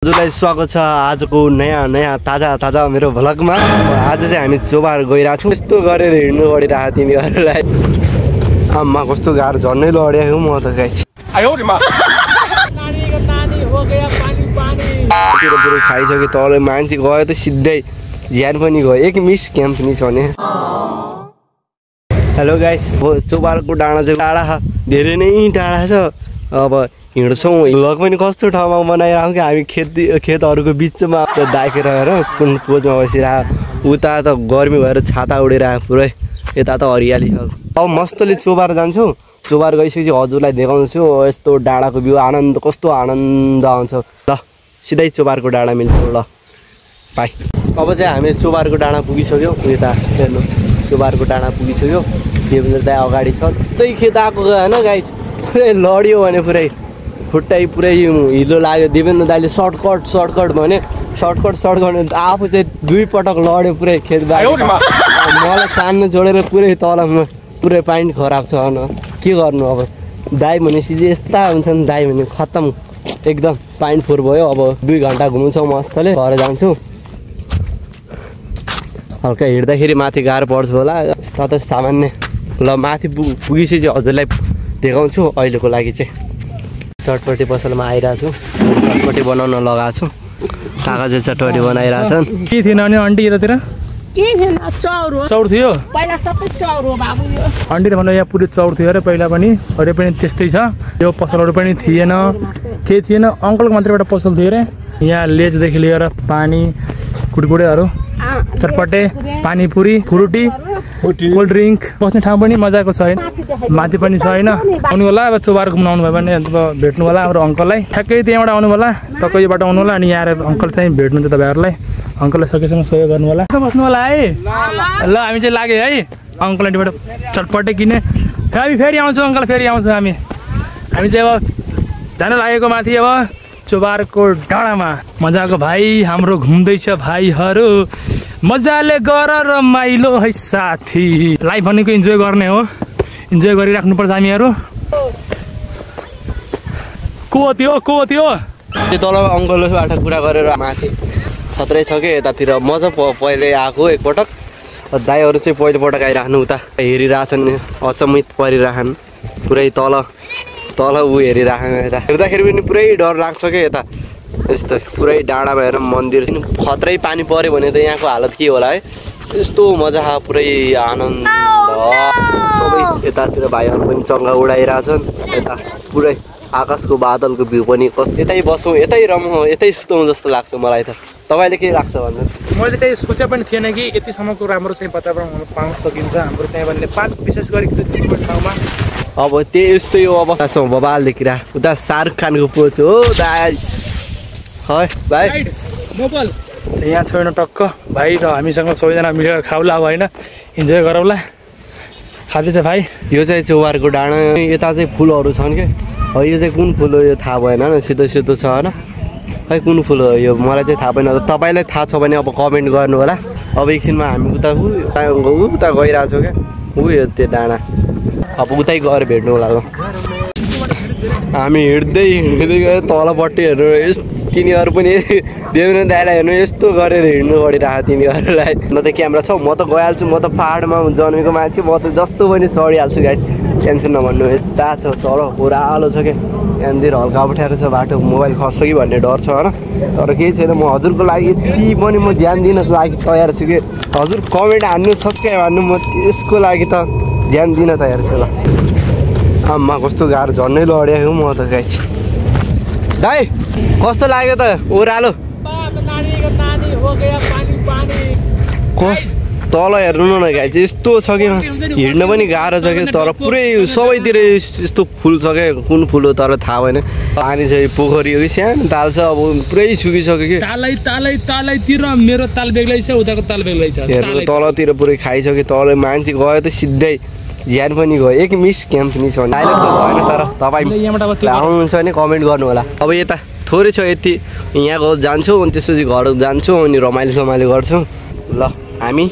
हजुरलाई स्वागत छ आजको नयाँ ताजा मेरो भ्लगमा। आज चाहिँ हामी चोबार गइरहेको छौँ। यस्तो गरेर हिँड्नु पडिरहेको तिमीहरूलाई। आम्मा कस्तो गाह्रो झन्नै लडेको म त गाइस। पुरै खाइसक्यो तल मान्छे गयो त सिधै ज्यान पनि गयो। एक मिस क्याम्प मिस भने। हेलो गाइस, चोबारको डाँडा चाहिँ टाढा धेरै नै टाढा छ। अब हिँड्छौँ। भ्लग पनि कस्तो ठाउँमा बनाइरहेको कि हामी खेतहरूको बिचमा दाइखेर हेर कुन पोजमा बसिरहेको। उता त गर्मी भएर छाता उडिरहेको पुरै, यता त हरियाली छ। अब मस्तले चोबार जान्छौँ। चोबार गइसकेपछि हजुरलाई देखाउँछु यस्तो डाँडाको भ्यू। आनन्द कस्तो आनन्द आउँछ। ल सिधै चोबारको डाँडा मिल्छ। ल बाई। अब चाहिँ हामी चोबारको डाँडा पुगिसक्यौँ। यता हेर्नु चोबारको डाँडा पुगिसक्यो। देवेन्द्र दाइ अगाडि छ। त्यही खेत आएको होइन गाइस, पुरै लड्यो भने पुरै खुट्टै पुरै हिलो लाग्यो। देवेन्द्र दाइले सर्टकट भने सर्टकट आफू चाहिँ 2 पटक लड्यो पुरै खेत बारी। मलाई तान्नु जोडेर पुरै तलमा पुरै पानी खराब छ। के गर्नु अब। दाइ भनेपछि यस्ता हुन्छन्। दाइ भने खत्तम एकदम पानी फोहोर भयो। अब 2 घन्टा घुम्छौँ मस्तले, घर जान्छु। हल्का हिँड्दाखेरि माथि गाह्रो पर्छ होला, यस्ता त सामान्य। ल माथि पुगिसकेपछि हजुरलाई देखाउँछु। अहिलेको लागि चाहिँ चटपटी पसलमा आइरहेको छु। चटपटी बनाउन लगाएको छु। कागज चटपटी बनाइरहेछन्। के थिएन अनि आन्टी यतातिर? के थिएन, चौर थियो पहिला। सबै चौर हो बाबु। यो आन्टीले भन्नु यहाँ पुरै चौर थियो अरे पहिला पनि। अहिले पनि त्यस्तै छ। यो पसलहरू पनि थिएन, के थिएन। अङ्कलको मात्रै एउटा पसल थियो अरे। यहाँ लेजदेखि लिएर पानी, कुडकुडेहरू, चटपटे, पानीपुरी, फ्रुटी, कोल्ड ड्रिङ्क, बस्ने ठाउँ पनि मजाको छैन। माथि पनि छैन। आउनु होला अब चोबार घुम्न आउनु भयो भने भेट्नु होला हाम्रो अङ्कललाई। ठ्याक्कै त्यहाँबाट आउनु होला, टक्कै योबाट आउनु होला। अनि यहाँ आएर अङ्कल चाहिँ भेट्नुहुन्छ तपाईँहरूलाई। अङ्कललाई सकेसम्म सहयोग गर्नु होला। बस्नु होला है। ल हामी चाहिँ लाग्यो है अङ्कलबाट चटपटे किने। फेरि आउँछौँ अङ्कल, फेरि आउँछौँ हामी चाहिँ अब जान लागेको माथि। अब चोबारको डाँडामा मजाको भाइ हाम्रो घुम्दैछ। भाइहरू मजाले गर रमाइलो है साथी। लाइफ भनेको इन्जोय गर्ने हो, इन्जोय गरिराख्नुपर्छ हामीहरू। को थियो त्यो तल अङ्कलबाट कुरा गरेर माथि खत्रै छ कि यतातिर। म चाहिँ पहिले आएको एकपटक। दाइहरू चाहिँ पहिलोपटक आइराख्नु। उता हेरिरहेछन्, अचम्मित परिरहन्। पुरै तल ऊ हेरिराख्नु। यता हेर्दाखेरि पनि पुरै डर लाग्छ क्या। यता यस्तो पुरै डाँडामा हेर मन्दिर। खत्रै पानी पऱ्यो भने त यहाँको हालत के होला है। यस्तो मजा, पुरै आनन्द। सबै यतातिर भाइहरू पनि चङ्गा उडाइरहेछन्। यता पुरै आकाशको बादलको भ्यू पनि यतै बसौँ, यतै रमौँ, यतै सुतौँ जस्तो लाग्छ मलाई त। तपाईँले के लाग्छ भन्नु? मैले चाहिँ सोचे पनि थिएन कि यतिसम्मको राम्रो चाहिँ वातावरण हुन पाउन सकिन्छ हाम्रो चाहिँ भन्ने। विशेष गरी ठाउँमा अब त्यस्तै हो। अब बबाल देखिरह उता शाहरुख खानको पोज हो दाइ। है भाइ मोबाइल यहाँ छोड्न टक्क भाइ र हामीसँग सबैजना मिलेर खाउला अब होइन, इन्जोय गरौँला। खाँदैछ भाइ। यो चाहिँ चोबारको डाँडा। यता चाहिँ फुलहरू छन् क्या। यो चाहिँ कुन फुल हो यो थाहा भएन। सेतो छ होइन खै कुन फुल हो यो मलाई चाहिँ थाहा भएन। तपाईँलाई थाहा छ भने अब कमेन्ट गर्नु होला। अब एकछिनमा हामी उता गइरहेको छौँ क्या। यो त्यो डाँडा। अब उतै गएर भेट्नु होला। हामी हिँड्दै गयो तलपट्टि हेर्नु। तिनीहरू पनि देवेन्द्र दाइलाई हेर्नु यस्तो गरेर हिँड्नु पडिरहेको तिनीहरूलाई। न त क्यामेरा छ, म त गइहाल्छु। म त पाहाडमा जन्मेको मान्छे, म त जस्तो पनि चढिहाल्छु गाइस। टेन्सन नभन्नु। यता छ तल ओह्रालो छ क्या। यहाँनिर हल्का अप्ठ्यारो छ बाटो। मोबाइल खस्छ कि भन्ने डर छ होइन। तर केही छैन। म हजुरको लागि यति पनि म ज्यान दिनको लागि तयार छु कि। हजुर कमेन्ट हान्नु, सब्सक्राइब हान्नु। म यसको लागि त ज्यान दिन तयार छु। ल आम्मा कस्तो गाह्रो झन्नै लडेको म त गाइस। दाइ कस्तो लाग्यो त ओह्रालो? तल हेर्नु न गाइस, यस्तो छ कि हिँड्न पनि गाह्रो छ कि। तर पुरै सबैतिर यस्तो फुल छ क्या। कुन फुल हो तर थाहा भएन। पानी चाहिँ पोखरी हो कि सानो ताल छ। अब पुरै सुकिसक्यो कि। तालैतिर मेरो ताल बेग्लै छ, उताको ताल बेग्लै छ। हेर्नु तलतिर पुरै खाइसक्यो। तल मान्छे गयो त सिधै ज्यान पनि गयो। एक मिस क्याम्प मिस भने अहिले त भएन। तर तपाईँ आउनुहुन्छ भने कमेन्ट गर्नु होला। अब यता थोरै छ यति। यहाँ जान्छौँ अनि त्यसपछि घर जान्छौँ अनि रमाइलो गर्छौँ। ल हामी